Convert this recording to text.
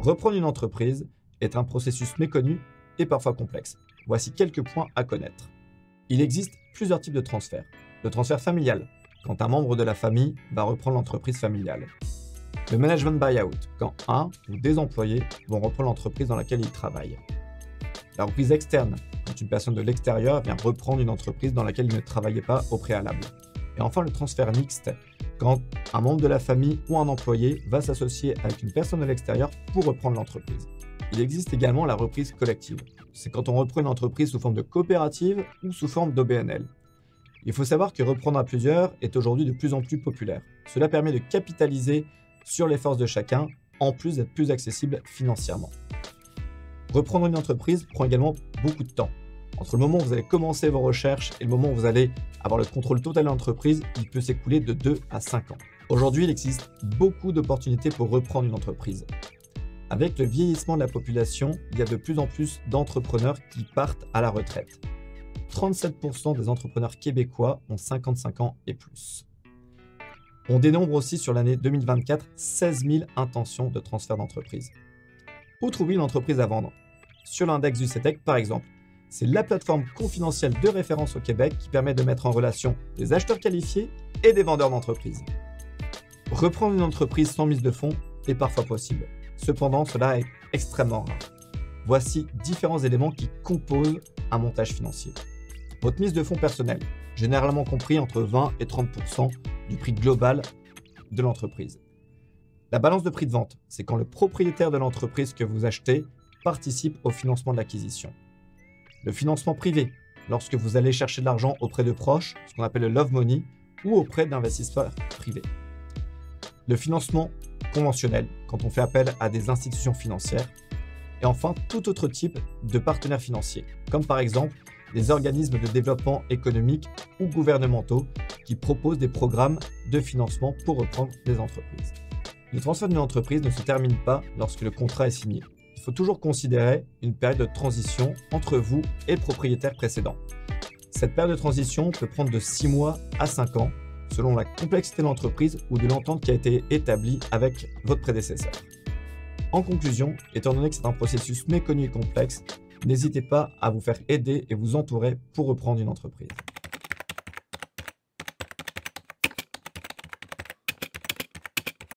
Reprendre une entreprise est un processus méconnu et parfois complexe. Voici quelques points à connaître. Il existe plusieurs types de transferts. Le transfert familial, quand un membre de la famille va reprendre l'entreprise familiale. Le management buyout, quand un ou des employés vont reprendre l'entreprise dans laquelle ils travaillent. La reprise externe, quand une personne de l'extérieur vient reprendre une entreprise dans laquelle il ne travaillait pas au préalable. Et enfin le transfert mixte, quand un membre de la famille ou un employé va s'associer avec une personne de l'extérieur pour reprendre l'entreprise. Il existe également la reprise collective. C'est quand on reprend une entreprise sous forme de coopérative ou sous forme d'OBNL. Il faut savoir que reprendre à plusieurs est aujourd'hui de plus en plus populaire. Cela permet de capitaliser sur les forces de chacun, en plus d'être plus accessible financièrement. Reprendre une entreprise prend également beaucoup de temps. Entre le moment où vous allez commencer vos recherches et le moment où vous allez avoir le contrôle total de l'entreprise, il peut s'écouler de 2 à 5 ans. Aujourd'hui, il existe beaucoup d'opportunités pour reprendre une entreprise. Avec le vieillissement de la population, il y a de plus en plus d'entrepreneurs qui partent à la retraite. 37% des entrepreneurs québécois ont 55 ans et plus. On dénombre aussi sur l'année 2024 16 000 intentions de transfert d'entreprise. Où trouver une entreprise à vendre? Sur l'index du CETEC par exemple. C'est la plateforme confidentielle de référence au Québec qui permet de mettre en relation des acheteurs qualifiés et des vendeurs d'entreprises. Reprendre une entreprise sans mise de fonds est parfois possible. Cependant, cela est extrêmement rare. Voici différents éléments qui composent un montage financier. Votre mise de fonds personnelle, généralement compris entre 20 et 30% du prix global de l'entreprise. La balance de prix de vente, c'est quand le propriétaire de l'entreprise que vous achetez participe au financement de l'acquisition. Le financement privé, lorsque vous allez chercher de l'argent auprès de proches, ce qu'on appelle le love money, ou auprès d'investisseurs privés. Le financement conventionnel, quand on fait appel à des institutions financières. Et enfin, tout autre type de partenaires financiers, comme par exemple des organismes de développement économique ou gouvernementaux qui proposent des programmes de financement pour reprendre des entreprises. Le transfert d'une entreprise ne se termine pas lorsque le contrat est signé. Il faut toujours considérer une période de transition entre vous et le propriétaire précédent. Cette période de transition peut prendre de 6 mois à 5 ans, selon la complexité de l'entreprise ou de l'entente qui a été établie avec votre prédécesseur. En conclusion, étant donné que c'est un processus méconnu et complexe, n'hésitez pas à vous faire aider et vous entourer pour reprendre une entreprise.